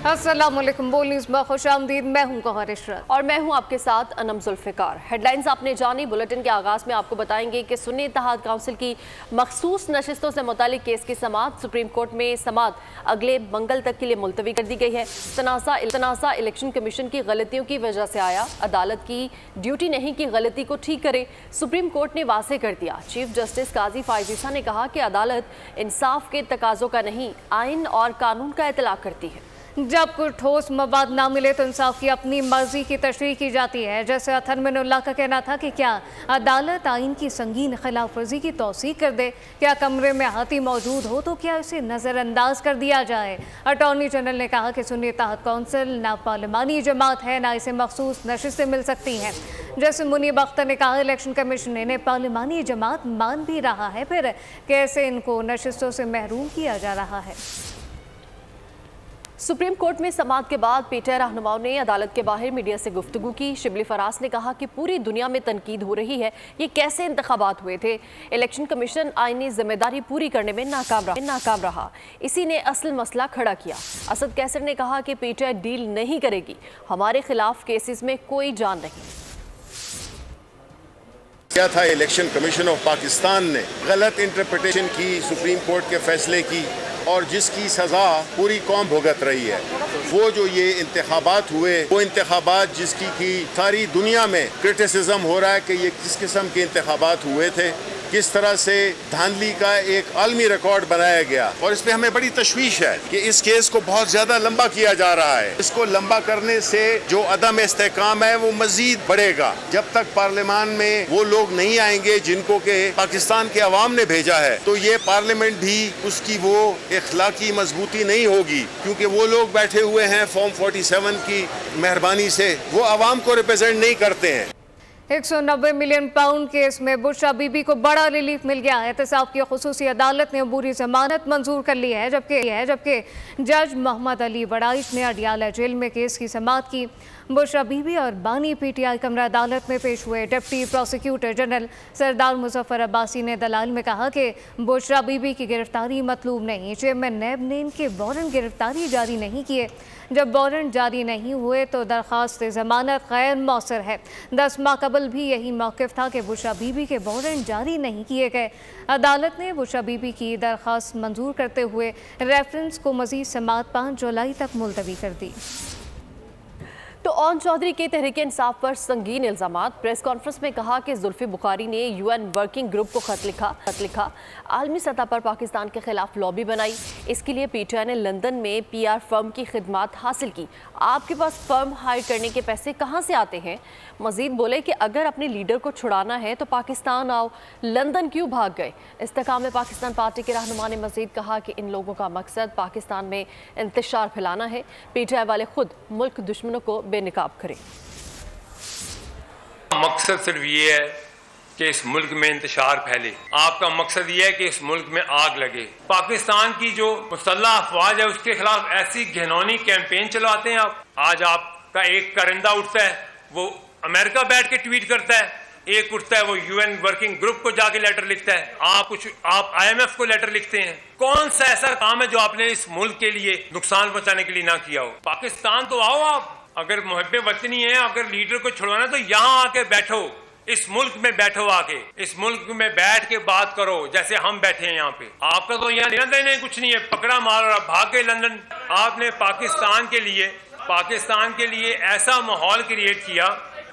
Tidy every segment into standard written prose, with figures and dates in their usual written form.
अस्सलाम वालेकुम, बोल न्यूज़ में खुशामदीद। मैं हूं कहर इशरत और मैं हूं आपके साथ अनम जुल्फ़िकार। हेडलाइंस आपने जानी। बुलेटिन के आगाज़ में आपको बताएंगे कि सुन्नी इत्तेहाद काउंसिल की मखसूस नशिस्तों से मुतालिक केस की समाअत सुप्रीम कोर्ट में समाअत अगले मंगल तक के लिए मुलतवी कर दी गई है। तनाज़ा इलेक्शन कमीशन की गलतियों की वजह से आया, अदालत की ड्यूटी नहीं कि गलती को ठीक करे। सुप्रीम कोर्ट ने वाज़ेह कर दिया। चीफ जस्टिस काजी फ़ाइज़ ईसा ने कहा कि अदालत इंसाफ के तकाज़ों का नहीं, आइन और कानून का इतलाक़ करती है। जब कुछ ठोस मवाद ना मिले तो इंसाफ की अपनी मर्जी की तशरीह की जाती है। जैसे अथर मिनुल्लाह का कहना था कि क्या अदालत आइन की संगीन खिलाफ वर्जी की तौसीक कर दे, क्या कमरे में हाथी मौजूद हो तो क्या इसे नज़रअंदाज कर दिया जाए। अटॉर्नी जनरल ने कहा कि सुन्नी इत्तेहाद कौंसिल ना पार्लिमानी जमात है, ना इसे मखसूस नशिस्तें मिल सकती हैं। जैसे मुनीब अख्तर ने कहा, इलेक्शन कमीशन इन्हें पार्लिमानी जमात मान भी रहा है, फिर कैसे इनको नशिस्तों से महरूम किया जा रहा है। सुप्रीम कोर्ट में समाअत के बाद पीटीआई रहनुमाओं ने अदालत के बाहर मीडिया से गुफ्तगू की। शिबली फराज ने कहा कि पूरी दुनिया में तनकीद हो रही है, ये कैसे इंतखाबात हुए थे। इलेक्शन कमीशन आईनी जिम्मेदारी पूरी करने में नाकाम रहा, इसी ने असल मसला खड़ा किया। असद कैसर ने कहा कि पीटीआई डील नहीं करेगी, हमारे खिलाफ केसेस में कोई जान नहीं। क्या था, इलेक्शन कमीशन ऑफ पाकिस्तान ने गलत इंटरप्रिटेशन की सुप्रीम कोर्ट के फैसले की और जिसकी सज़ा पूरी कौम भुगत रही है। वो जो ये इंतखाबात हुए, वो इंतखाबात जिसकी की सारी दुनिया में क्रिटिसिज्म हो रहा है कि ये किस किस्म के इंतखाबात हुए थे, किस तरह से धांधली का एक आलमी रिकॉर्ड बनाया गया। और इसमें हमें बड़ी तशवीश है कि इस केस को बहुत ज़्यादा लंबा किया जा रहा है। इसको लंबा करने से जो अदम इस्तेहकाम है वो मजीद बढ़ेगा। जब तक पार्लियामान में वो लोग नहीं आएंगे जिनको के पाकिस्तान के अवाम ने भेजा है, तो ये पार्लियामेंट भी उसकी वो इखलाकी मजबूती नहीं होगी, क्योंकि वो लोग बैठे हुए हैं फॉर्म 47 की मेहरबानी से, वो अवाम को रिप्रेजेंट नहीं करते हैं। 190 मिलियन पाउंड केस में बुशरा बीबी को बड़ा रिलीफ मिल गया है। एहतसाब की खुसूसी अदालत ने अबूरी जमानत मंजूर कर ली है, जबकि जज मोहम्मद अली बड़ाइश ने अडियाला जेल में केस की समाअत की। बुशरा बीबी और बानी पीटीआई कमरा अदालत में पेश हुए। डिप्टी प्रोसिक्यूटर जनरल सरदार मुजफ्फर अब्बासी ने दलाल में कहा कि बुशरा बीबी की गिरफ्तारी मतलूब नहीं। चेयरमैन नैब ने इनके वारंट गिरफ्तारी जारी नहीं किए। जब वारंट जारी नहीं हुए तो दरख्वास्त जमानत गैर मौसर है। 10 माह कबल भी यही मौक़िफ़ था कि बुशरा बीबी के वारंट जारी नहीं किए गए। अदालत ने बुशरा बीबी की दरख्वास्त मंजूर करते हुए रेफरेंस को मज़ीद समाअत 5 जुलाई तक मुलतवी कर दी। तो ओन चौधरी के तहरीक इंसाफ पर संगीन इल्ज़ामात। प्रेस कॉन्फ्रेंस में कहा कि जुल्फ़ी बुखारी ने यूएन वर्किंग ग्रुप को खत लिखा, आलमी सतह पर पाकिस्तान के खिलाफ लॉबी बनाई। इसके लिए पीटीआई ने लंदन में पीआर फर्म की खिदमात हासिल की। आपके पास फर्म हायर करने के पैसे कहाँ से आते हैं? मजीद बोले कि अगर अपने लीडर को छुड़ाना है तो पाकिस्तान आओ, लंदन क्यों भाग गए। इस्तेकाम पाकिस्तान पार्टी के रहनुमा ने मजीद कहा कि इन लोगों का मकसद पाकिस्तान में इंतशार फैलाना है। पीटीआई वाले खुद मुल्क दुश्मनों को बेनकाब करें। मकसद सिर्फ ये है कि इस मुल्क में इंतशार फैले। आपका मकसद ये है कि इस मुल्क में आग लगे। पाकिस्तान की जो मुसल्लह अफवाज है उसके खिलाफ ऐसी घिनौनी कैंपेन चलाते हैं आप। आज आपका एक परिंदा उठता है, वो अमेरिका बैठ के ट्वीट करता है, एक उठता है वो यूएन वर्किंग ग्रुप को जाके लेटर लिखता है, आप IMF को लेटर लिखते हैं। कौन सा ऐसा काम है जो आपने इस मुल्क के लिए नुकसान पहुंचाने के लिए ना किया हो? पाकिस्तान तो आओ आप, अगर मुहब्बे वतनी है, अगर लीडर को छुड़वाना तो यहाँ आके बैठो, इस मुल्क में बैठो, आके इस मुल्क में बैठ के बात करो जैसे हम बैठे हैं यहाँ पे। आपका तो यहाँ लेना देना कुछ नहीं है, पकड़ा मार और भाग गए लंदन। आपने पाकिस्तान के लिए ऐसा माहौल क्रिएट किया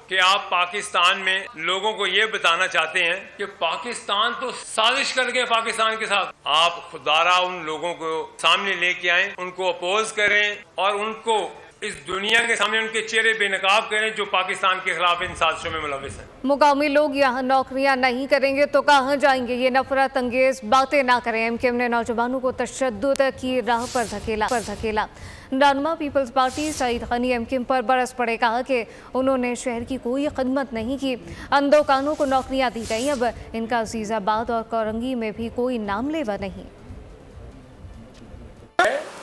कि आप पाकिस्तान में लोगों को ये बताना चाहते हैं कि पाकिस्तान तो साजिश कर गए पाकिस्तान के साथ। आप खुदारा उन लोगों को सामने लेके आए, उनको अपोज करें और उनको इस दुनिया के सामने उनके चेहरे बेनकाब करें जो पाकिस्तान के खिलाफ इन साजिशों में मुलविस हैं। मुकामी लोग यहाँ नौकरियाँ नहीं करेंगे तो कहाँ जाएंगे? ये नफरत अंगेज बातें ना करें। एमकेएम ने नौजवानों को तशद्दुद की राह पर धकेला। रहनुमा Peoples Party Saeed Gani MKM पर बरस पड़े। कहा कि उन्होंने शहर की कोई खिदमत नहीं की, अंधोकानों को नौकरियाँ दी गई, अब इनका अजीजाबाद और कोरंगी में भी कोई नाम लेवा नहीं।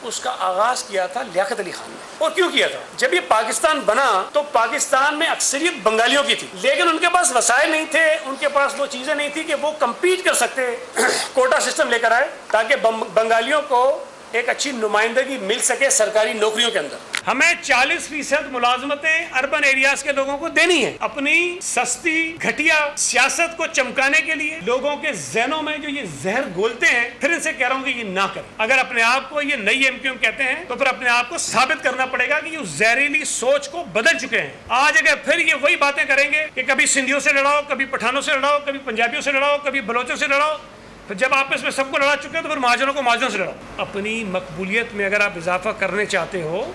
उसका आगाज किया था लियाकत अली खान ने। और क्यों किया था? जब ये पाकिस्तान बना तो पाकिस्तान में अक्सरियत बंगालियों की थी, लेकिन उनके पास वसाइल नहीं थे, उनके पास वो चीजें नहीं थी कि वो कम्पीट कर सकते। कोटा सिस्टम लेकर आए ताकि बंगालियों को एक अच्छी नुमाइंदगी मिल सके सरकारी नौकरियों के अंदर। हमें 40% मुलाजमतें अर्बन एरियाज के लोगों को देनी है। अपनी सस्ती घटिया सियासत को चमकाने के लिए लोगों के जहनों में जो ये जहर घोलते हैं, फिर इनसे कह रहा हूं कि ये ना करें। अगर अपने आप को ये नई एमक्यूएम कहते हैं तो फिर अपने आप को साबित करना पड़ेगा कि ये जहरीली सोच को बदल चुके हैं। आज अगर फिर ये वही बातें करेंगे कि कभी सिंधियों से लड़ाओ, कभी पठानों से लड़ाओ, कभी पंजाबियों से लड़ाओ, कभी बलोचों से लड़ाओ, फिर जब आपस में सबको लड़ा चुके हैं तो फिर महाजनों को महाजनों से लड़ाओ। अपनी मकबूलियत में अगर आप इजाफा करने चाहते हो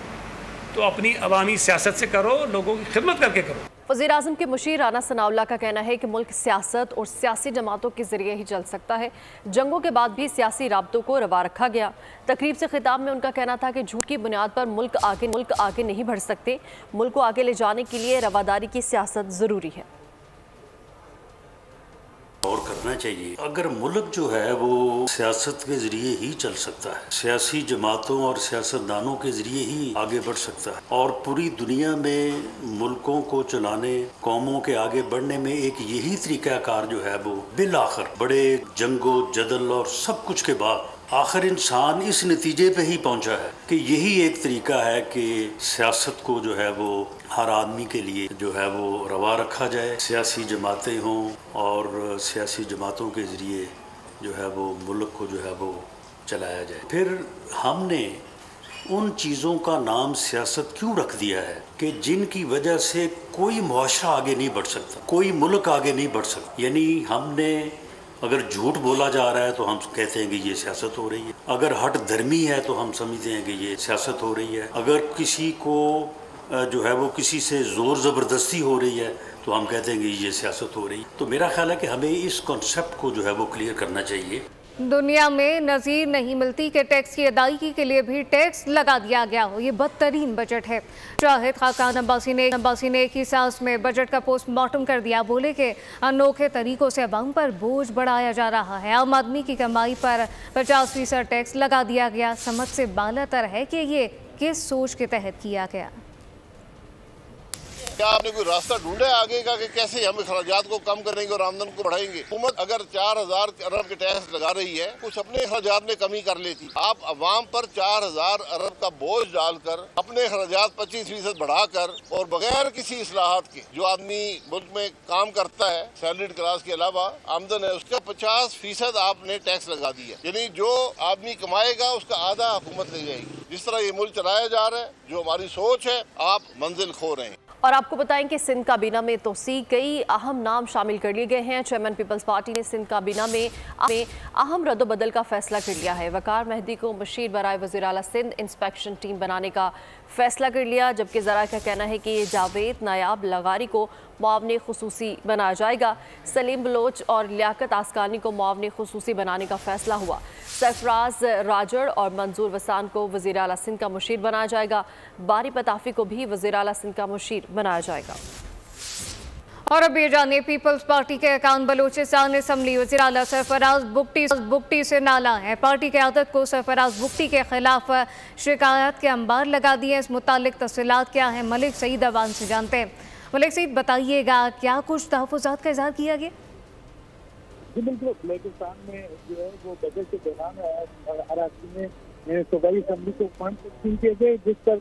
तो अपनी अवामी सियासत से करो, लोगों की खिदमत करके करो। वज़ीर-ए-आज़म के मुशीर राना सनाउल्लाह का कहना है कि मुल्क सियासत और सियासी जमातों के जरिए ही चल सकता है। जंगों के बाद भी सियासी राब्तों को रवा रखा गया। तकरीब से खिताब में उनका कहना था कि झूठ की बुनियाद पर मुल्क आगे नहीं बढ़ सकते। मुल्क को आगे ले जाने के लिए रवादारी की सियासत ज़रूरी है और करना चाहिए। अगर मुल्क जो है वो सियासत के जरिए ही चल सकता है, सियासी जमातों और सियासतदानों के जरिए ही आगे बढ़ सकता है, और पूरी दुनिया में मुल्कों को चलाने, कौमों के आगे बढ़ने में एक यही तरीक़ाकार जो है वो बिल आखिर बड़े जंगो जदल और सब कुछ के बाद आखिर इंसान इस नतीजे पे ही पहुंचा है कि यही एक तरीका है कि सियासत को जो है वो हर आदमी के लिए जो है वो रवा रखा जाए, सियासी जमातें हों और सियासी जमातों के ज़रिए जो है वो मुल्क को जो है वो चलाया जाए। फिर हमने उन चीज़ों का नाम सियासत क्यों रख दिया है कि जिनकी वजह से कोई मुआशरा आगे नहीं बढ़ सकता, कोई मुल्क आगे नहीं बढ़ सकता। यानी हमने अगर झूठ बोला जा रहा है तो हम कहते हैं कि ये सियासत हो रही है, अगर हट धर्मी है तो हम समझते हैं कि ये सियासत हो रही है, अगर किसी को जो है वो किसी से ज़ोर ज़बरदस्ती हो रही है तो हम कहते हैं कि ये सियासत हो रही है। तो मेरा ख्याल है कि हमें इस कॉन्सेप्ट को जो है वो क्लियर करना चाहिए। दुनिया में नज़ीर नहीं मिलती कि टैक्स की अदायगी के लिए भी टैक्स लगा दिया गया हो। ये बदतरीन बजट है। शाहिद खाकान अब्बासी ने एक ही सांस में बजट का पोस्टमार्टम कर दिया। बोले कि अनोखे तरीकों से अवाम पर बोझ बढ़ाया जा रहा है। आम आदमी की कमाई पर 50% टैक्स लगा दिया गया। समझ से बालातर है कि ये किस सोच के तहत किया गया। क्या आपने कोई रास्ता ढूंढा है आगे का कि कैसे हम खर्चात को कम करेंगे और आमदन को बढ़ाएंगे? हुकूमत अगर 4000 अरब के टैक्स लगा रही है, कुछ अपने खर्चात में कमी कर लेती। आप अवाम पर 4000 अरब का बोझ डालकर अपने खर्चात 25% बढ़ाकर और बगैर किसी इस्लाहात के, जो आदमी मुल्क में काम करता है सैलरीड क्लास के अलावा आमदन है, उसका 50% आपने टैक्स लगा दिया। यानी जो आदमी कमाएगा उसका आधा हुकूमत ले जाएगी। जिस तरह ये मुल्क चलाया जा रहा है, जो हमारी सोच है, आप मंजिल खो रहे हैं। और आपको बताएं कि सिंध काबीना में तोसी कई अहम नाम शामिल कर लिए गए हैं। चेयरमैन पीपल्स पार्टी ने सिंध काबीना में अहम रद्दोबदल का फैसला कर लिया है। वकार मेहदी को मुशीर बराए वज़ीर आला सिंध इंस्पेक्शन टीम बनाने का फैसला कर लिया, जबकि ज़रा का कहना है कि जावेद नायाब लगारी को मुआवने खुसूसी बनाया जाएगा। सलीम बलोच और लियाकत आसकानी को मुआवने खुसूसी बनाने का फैसला हुआ। सरफराज राजड़ और मंजूर वसान को वज़ीर आला सिंध का मुशीर बनाया जाएगा। बारी पताफी को भी वज़ीर आला सिंध का मुशीर बनाया जाएगा। और अब ये जानिए, पीपल्स पार्टी के अरकान बलूचिस्तान असम्बली वज़ीर आला सरफराज बुगटी से नाला है। पार्टी क़यादत को सरफराज बुगटी के खिलाफ शिकायत के अंबार लगा दिए। इस मुतालिक तफसीलात क्या है, मलिक सईद अवान से जानते हैं। मलिक सईद, बताइएगा क्या कुछ तहफ़्फ़ुज़ात का इज़हार किया गया? जी बिल्कुल, बलूचिस्तान में जो है वो बजट के दौरान अराकीन ने सूबाई असम्बली को फंड तकसीम किए गए, जिस पर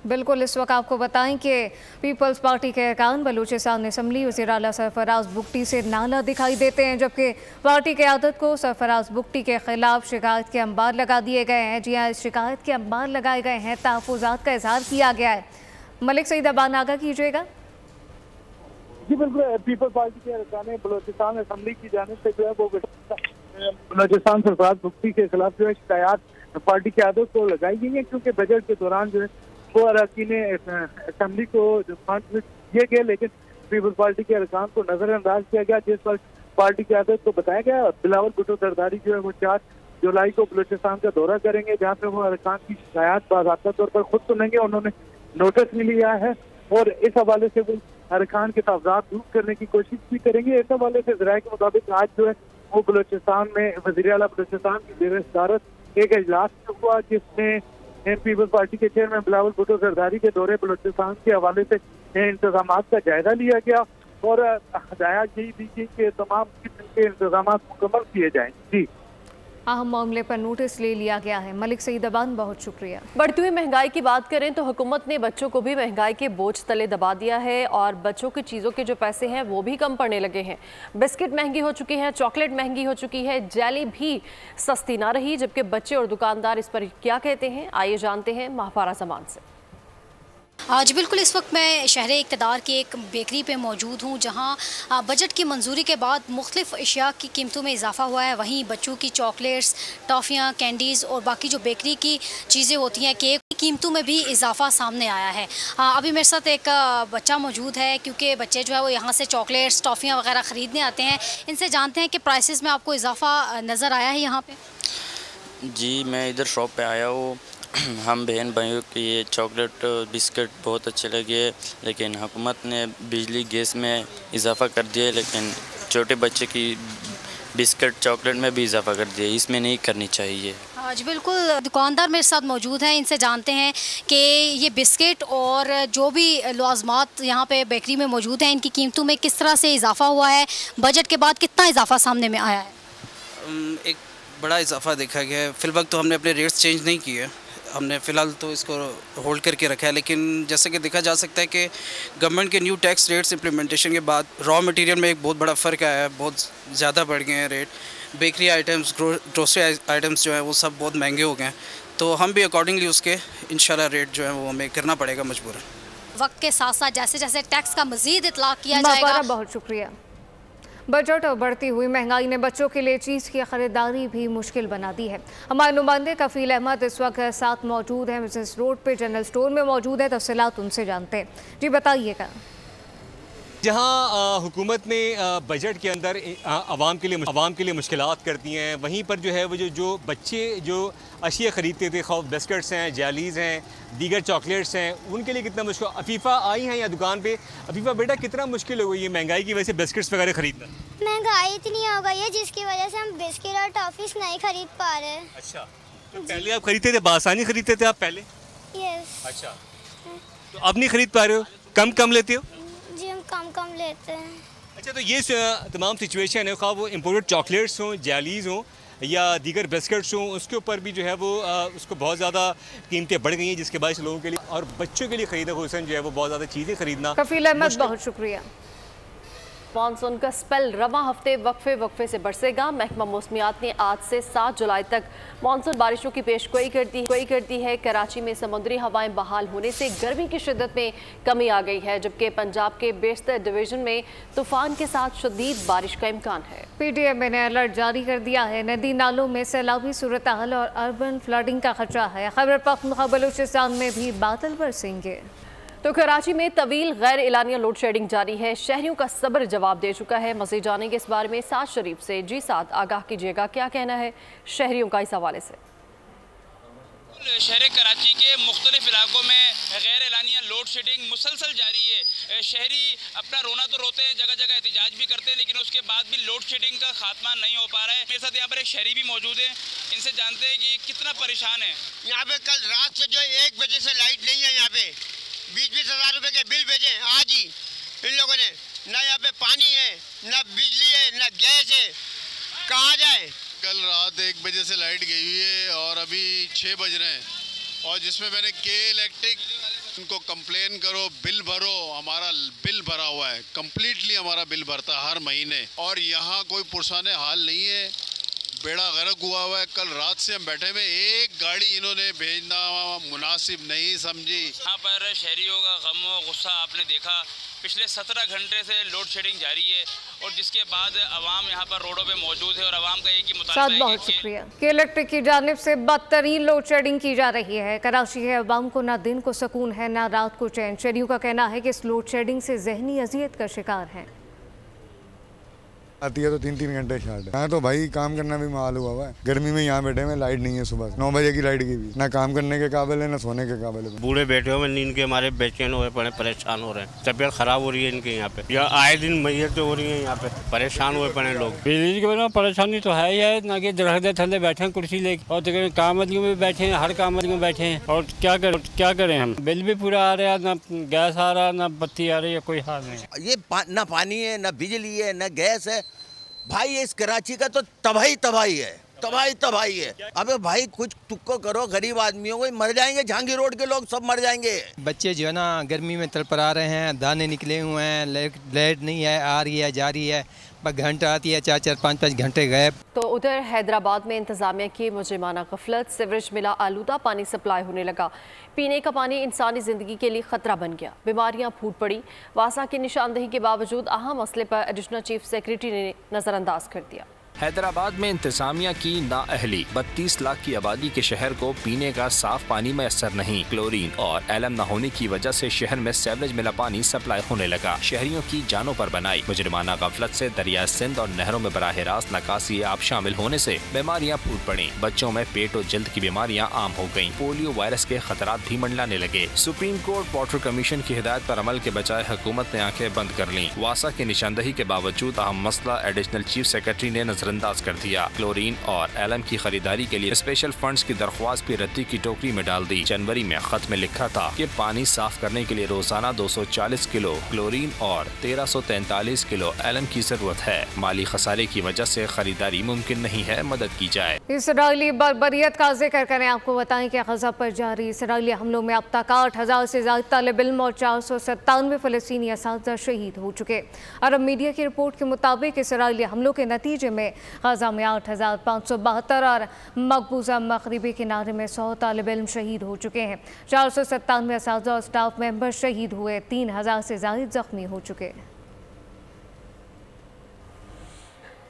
बिल्कुल इस वक्त आपको बताएं कि पीपल्स पार्टी के अरकान बलूचिस्तान असम्बली वज़ीर आला सरफराज बुगटी से नाला दिखाई देते हैं, जबकि पार्टी की आदत को सरफराज बुगटी के खिलाफ शिकायत के अंबार लगा दिए गए हैं। जी हाँ, इस शिकायत के अंबार लगाए गए हैं, तहफ़्फ़ुज़ात का इज़हार किया गया है। मलिक सईद अबान आगा कीजिएगा। जी बिल्कुल, पीपल्स पार्टी के अरकान बलूचिस्तान असम्बली की जानिब से जो है वो बलूचिस्तान सरफराज बुगटी के खिलाफ जो है शिकायत पार्टी की आदत को लगाई गई है, क्योंकि बजट के दौरान जो है वो अरकान असम्बली को फंड दिए गए, लेकिन पीपल्स पार्टी के अरकान को नजरअंदाज किया गया, जिस पर पार्टी की आदत को बताया गया। बिलावल भुट्टो जरदारी जो है वो 4 जुलाई को बलूचिस्तान का दौरा करेंगे, जहाँ पे वो अरकान की शिकायत बाज़ाब्ता तौर पर खुद सुनेंगे। उन्होंने नोटिस भी लिया है और इस हवाले से वो अरकान के तफज़ात दूर करने की कोशिश भी करेंगे। इस हवाले से ज़राए के मुताबिक आज जो है वो बलूचिस्तान में वज़ीर आला बलूचिस्तान की ज़ेर सदारत एक इजलास हुआ, जिसमें पीपल्स पार्टी के चेयरमैन बिलावल भुट्टो जरदारी के दौरे बलूचिस्तान के हवाले से इंतजामात का जायजा लिया गया और हदायत यही दी गई कि तमाम किस्म के इंतजाम मुकम्मल किए जाएं। जी, अहम मामले पर नोटिस ले लिया गया है। मलिक सईद अबान, बहुत शुक्रिया। बढ़ती हुई महंगाई की बात करें तो हुकूमत ने बच्चों को भी महंगाई के बोझ तले दबा दिया है और बच्चों की चीज़ों के जो पैसे हैं वो भी कम पड़ने लगे हैं। बिस्किट महंगी हो चुकी हैं, चॉकलेट महंगी हो चुकी है, जेली भी सस्ती ना रही। जबकि बच्चे और दुकानदार इस पर क्या कहते हैं, आइए जानते हैं माहफारा जमान से। जी बिल्कुल, इस वक्त मैं शहर इक़्तिदार की एक बेकरी पे मौजूद हूँ जहाँ बजट की मंजूरी के बाद मुख्तलिफ़ अशिया की कीमतों में इजाफा हुआ है। वहीं बच्चों की चॉकलेट्स, टॉफ़ियाँ, कैंडीज़ और बाकी जो बेकरी की चीज़ें होती हैं, केक की कीमतों में भी इजाफा सामने आया है। अभी मेरे साथ एक बच्चा मौजूद है क्योंकि बच्चे जो है वो यहाँ से चॉकलेट्स, टॉफ़ियाँ वगैरह ख़रीदने आते हैं। इनसे जानते हैं कि प्राइसेस में आपको इजाफा नज़र आया है यहाँ पर? जी, मैं इधर शॉप पे आया हूँ। हम बहन भाइयों की ये चॉकलेट बिस्किट बहुत अच्छे लगे, लेकिन हुकूमत ने बिजली गैस में इजाफ़ा कर दिया, लेकिन छोटे बच्चे की बिस्किट चॉकलेट में भी इजाफ़ा कर दिया। इसमें नहीं करनी चाहिए। हाँ जी बिल्कुल, दुकानदार मेरे साथ मौजूद हैं। इनसे जानते हैं कि ये बिस्किट और जो भी लवाजमात यहाँ पे बेकरी में मौजूद हैं, इनकी कीमतों में किस तरह से इजाफ़ा हुआ है, बजट के बाद कितना इजाफ़ा सामने में आया है? एक बड़ा इजाफ़ा देखा गया है। फ़िलवक्त तो हमने अपने रेट्स चेंज नहीं किए, हमने फ़िलहाल तो इसको होल्ड करके रखा है। लेकिन जैसे कि देखा जा सकता है कि गवर्नमेंट के न्यू टैक्स रेट्स इम्प्लीमेंटेशन के बाद रॉ मटेरियल में एक बहुत बड़ा फ़र्क आया है, बहुत ज़्यादा बढ़ गए हैं rate. Bakery items, grocery items जो हैं वो सब बहुत महंगे हो गए हैं, तो हम भी अकॉर्डिंगली उसके इंशाल्लाह रेट जो है वो हमें करना पड़ेगा मजबूरन। वक्त के साथ साथ जैसे जैसे टैक्स का मज़ीद इतलाक़ किया जाएगा। बहुत शुक्रिया। बजट और बढ़ती हुई महंगाई ने बच्चों के लिए चीज़ की ख़रीदारी भी मुश्किल बना दी है। हमारे नुमाइंदे कफ़ील अहमद इस वक्त साथ मौजूद हैं, बिजनेस रोड पे जनरल स्टोर में मौजूद है। तफसीलात उनसे जानते हैं। जी बताइएगा। जहां हुकूमत ने बजट के अंदर आवाम के लिए मुश्किलात कर दी हैं, वहीं पर जो है वो जो बच्चे जो अशिया ख़रीदते थे, खौफ बिस्किट्स हैं, जेलीज़ हैं, दीगर चॉकलेट्स हैं, उनके लिए कितना मुश्किल। अफीफ़ा आई हैं यहाँ दुकान पे। अफीफ़ा बेटा, कितना मुश्किल हो गई है महंगाई की वजह से बिस्किट्स वगैरह ख़रीदना? महंगाई इतनी हो गई है जिसकी वजह से हम बिस्किट और टॉफ़ीज़ नहीं खरीद पा रहे। अच्छा, तो पहले आप खरीदते थे, बासानी खरीदते थे आप पहले? यस। अच्छा, तो अब नहीं खरीद पा रहे हो? कम लेते हो? जी, हम कम लेते हैं। अच्छा, तो ये तमाम सिचुएशन है, खा वो इम्पोर्टेड चॉकलेट्स हों, जेलीज़ हों या दीगर बिस्किट्स हों, उसके ऊपर भी जो है वो उसको बहुत ज़्यादा कीमतें बढ़ गई हैं, जिसके बाद लोगों के लिए और बच्चों के लिए ख़रीदना खुसूसन जो है वो बहुत ज़्यादा चीज़ें ख़रीदना। कफ़ील अहमद, बहुत शुक्रिया। मानसून का स्पेल रवा हफ्ते वक्फे से बरसेगा। महकमा मौसमियात ने आज से 7 जुलाई तक मानसून बारिशों की पेशगोई करती है। कराची में समुद्री हवाएं बहाल होने से गर्मी की शिद्दत में कमी आ गई है, जबकि पंजाब के बेशतर डिवीजन में तूफान के साथ शदीद बारिश का इम्कान है। PTM ने अलर्ट जारी कर दिया है। नदी नालों में सैलाबी सूरत हाल और अर्बन फ्लडिंग का खतरा है। खैबर पख्तूनख्वा बलूचिस्तान में भी बादल बरसेंगे। तो कराची में तवील गैर एलानिया लोड शेडिंग जारी है। शहरियों का सब्र जवाब दे चुका है। मज़ीद जानेंगे इस बारे में साद शरीफ से। जी साद, आगाह कीजिएगा, क्या कहना है शहरियों का इस हवाले से? शहर कराची के मुख्तलिफ इलाकों में गैर एलानिया लोड शेडिंग मुसलसल जारी है। शहरी अपना रोना तो रोते हैं, जगह जगह एहतजाज भी करते हैं, लेकिन उसके बाद भी लोड शेडिंग का खात्मा नहीं हो पा रहा है। मेरे साथ यहाँ पर एक शहरी भी मौजूद है, इनसे जानते हैं कि कितना परेशान है। यहाँ पे कल रात से जो 1 बजे से लाइट नहीं है। यहाँ पे 20-20 हज़ार रुपए के बिल भेजे आज ही इन लोगों ने। ना यहाँ पे पानी है, ना बिजली है, ना गैस है, कहाँ जाए। कल रात 1 बजे से लाइट गई हुई है और अभी 6 बज रहे हैं, और जिसमें मैंने के इलेक्ट्रिक उनको कंप्लेन करो, बिल भरो। हमारा बिल भरा हुआ है, कंप्लीटली हमारा बिल भरता है हर महीने, और यहाँ कोई पुरसाने हाल नहीं है। बेड़ा गर्क हुआ है। कल रात से हम बैठे में, एक गाड़ी इन्होंने भेजना मुनासिब नहीं समझी। यहाँ पर शहरियों का गम और गुस्सा आपने देखा। पिछले 17 घंटे से लोड शेडिंग जारी है और जिसके बाद आवाम यहाँ पर रोडों पे मौजूद है और आवाम का एक ही मुतालबा है। बहुत शुक्रिया। के इलेक्ट्रिक की जानिब से बदतरीन लोड शेडिंग की जा रही है। कराची के अवाम को ना दिन को सुकून है, ना रात को चैन। शहरियों का कहना है कि इस लोड शेडिंग से जहनी अजियत का शिकार है। आती है तो 3-3 घंटे स्टार्ट है। यहाँ तो भाई काम करना भी माल हुआ है। गर्मी में यहाँ बैठे में लाइट नहीं है, सुबह 9 बजे की लाइट की भी ना काम करने के काबिल है ना सोने के काबिल है। बूढ़े बैठे हुए नींद के हमारे बेचैन हुए पड़े, परेशान हो रहे हैं, तबीयत खराब हो रही है इनके यहाँ पे, या आए दिन मैयत हो रही है यहाँ पे, परेशान हुए पड़े लोग। बिजली के बिना परेशानी तो है ही है, ना कि दरख्त थल्ले बैठे हैं कुर्सी लेके और तो कामदगी में बैठे हैं, हर कामदगी में बैठे हैं और क्या करें हम। बिल भी पूरा आ रहा है, ना गैस आ रहा है ना बत्ती आ रही है, कोई हाल नहीं। ये ना पानी है ना बिजली है ना गैस है भाई, इस कराची का तो तबाही है, तबाही है। अबे भाई कुछ तुक्को करो, गरीब आदमियों को मर जाएंगे, झांगी रोड के लोग सब मर जाएंगे। बच्चे जो है ना गर्मी में तड़पड़ा रहे हैं, दाने निकले हुए हैं, लाइट नहीं है, आ रही है जा रही है, घंटा आती है 4-4 5-5 घंटे गए। तो उधर हैदराबाद में इंतजामिया की मुजरिमाना गफलत, सीवरेज मिला आलूदा पानी सप्लाई होने लगा। पीने का पानी इंसानी ज़िंदगी के लिए ख़तरा बन गया, बीमारियां फूट पड़ी। वासा की निशानदही के बावजूद अहम मसले पर एडिशनल चीफ सेक्रेटरी ने नज़रअंदाज कर दिया। हैदराबाद में इंतजामिया की नाअहली, 32 लाख की आबादी के शहर को पीने का साफ पानी मैसर नहीं। क्लोरीन और एलम न होने की वजह से शहर में सीवरेज मिला पानी सप्लाई होने लगा। शहरियों की जानों पर बनाई मुजरिमाना गफलत से दरिया सिंध और नहरों में बराह रास्त निकासी आब शामिल होने से बीमारियां फूट पड़ी। बच्चों में पेट और जल्द की बीमारियां आम हो गयी। पोलियो वायरस के खतरात भी मंडलाने लगे। सुप्रीम कोर्ट वाटर कमीशन की हिदायत पर अमल के बजाय हुकूमत ने आंखें बंद कर ली। वासा की निशानदही के बावजूद अहम मसला एडिशनल चीफ सेक्रेटरी ने नजरअंदाज कर दिया। क्लोरीन और एलम की खरीदारी के लिए स्पेशल फंड्स की दरख्वास्त भी रद्दी की टोकरी में डाल दी। जनवरी में खत में लिखा था कि पानी साफ करने के लिए रोजाना 240 किलो क्लोरीन और 1343 किलो एलम की जरूरत है। माली खसारे की वजह से खरीदारी मुमकिन नहीं है, मदद की जाए। इसराइली बर्बरियत का जिक्र करें, आपको बताएं कि गज़ा पर जारी इसराइली हमलों में अब तक 8000 से ज्यादा तालिब इल्म और 497 फ़लस्तीनी असातिज़ा शहीद हो चुके। अरब मीडिया की रिपोर्ट के मुताबिक इसराइली हमलों के नतीजे में गज़ा में 8572 और मकबूजा मगरिबी किनारे में 100 तालिब इल्म शहीद हो चुके हैं। 497 असातिज़ा और स्टाफ मेंबर शहीद हुए, 3000 से ज़ायद जख्मी हो चुके।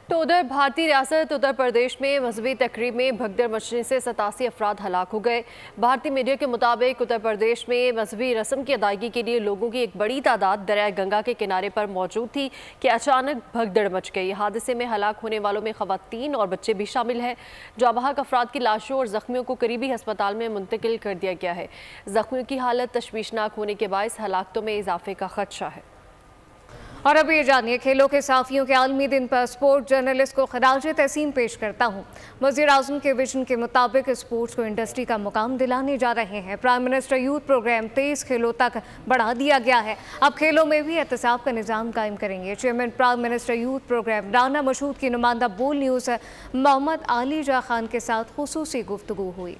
तो उधर भारतीय रियासत उत्तर प्रदेश में मजहबी तकरीब में भगदड़ मचने से 87 अफराद हलाक हो गए। भारतीय मीडिया के मुताबिक उत्तर प्रदेश में मजहबी रस्म की अदायगी के लिए लोगों की एक बड़ी तादाद दरिया गंगा के किनारे पर मौजूद थी कि अचानक भगदड़ मच गई। हादसे में हलाक होने वालों में ख़वातीन और बच्चे भी शामिल हैं। जाबहक अफराद की लाशों और जख्मियों को करीबी अस्पताल में मुंतकिल कर दिया गया है। जख्मियों की हालत तशवीशनाक होने के बायस हलाकतों में इजाफे का खदशा है। और अब ये जानिए, खेलों के साफियों के आलमी दिन पर स्पोर्ट जर्नलिस्ट को खराज तहसीन पेश करता हूँ। वज़ीर आज़म के विजन के मुताबिक स्पोर्ट्स को इंडस्ट्री का मुकाम दिलाने जा रहे हैं। प्राइम मिनिस्टर यूथ प्रोग्राम 23 खेलों तक बढ़ा दिया गया है। अब खेलों में भी एहतसाब का निज़ाम कायम करेंगे। Chairman prime minister youth programme Rana Mashhood की नुमाइंदा बोल न्यूज़ मोहम्मद आली जा खान के साथ खुसूसी गुफ्तगू हुई।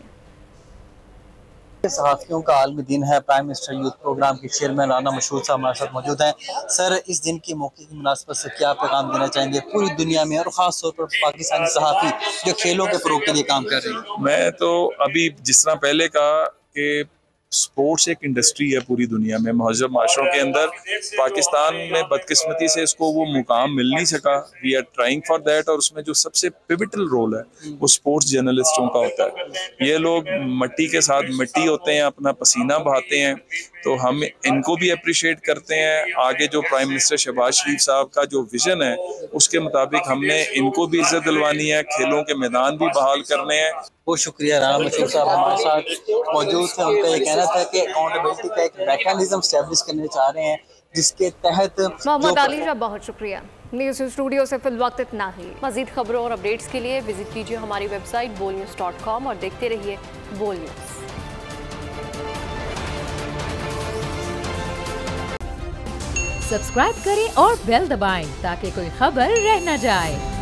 सहाफ़ियों का आलमी दिन है। प्राइम मिनिस्टर यूथ प्रोग्राम के चेयरमैन राना मशहूद साहब हमारे साथ मौजूद हैं। सर, इस दिन के मौके की मुनासबत से क्या पैगाम देना चाहेंगे पूरी दुनिया में और ख़ास तौर पर पाकिस्तानी सहाफ़ी जो खेलों के फ़रोग़ के लिए काम कर रहे हैं? मैं तो अभी जिस तरह पहले कहा कि स्पोर्ट्स एक इंडस्ट्री है पूरी दुनिया में, महज़ब माशरों के अंदर। पाकिस्तान में बदकिस्मती से इसको वो मुकाम मिल नहीं सका। We are trying for that. और उसमें जो सबसे पिविटल रोल है वो स्पोर्ट्स जर्नलिस्टों का होता है। ये लोग मिट्टी के साथ मिट्टी होते हैं, अपना पसीना बहाते हैं, तो हम इनको भी अप्रिशिएट करते हैं। आगे जो प्राइम मिनिस्टर शहबाज शरीफ साहब का जो विजन है उसके मुताबिक हमने इनको भी इज्जत दिलवानी है, खेलों के मैदान भी बहाल करने हैं। बहुत शुक्रिया राना मशहूद साहब हमारे साथ मौजूद थे। उनका ये कहना था कि अकाउंटेबिलिटी का एक मैकेनिज्म स्टैब्लिश करने चाह रहे हैं जिसके तहत। मोहम्मद आली साहब बहुत शुक्रिया। न्यूज़ स्टूडियो से फिल वक्त इतना ही। मज़ीद खबरों और अपडेट्स के लिए विजिट कीजिए हमारी वेबसाइट bolnews.com और देखते रहिए बोल न्यूज़। सब्सक्राइब करें और बेल दबाएं ताकि कोई खबर रह न जाए।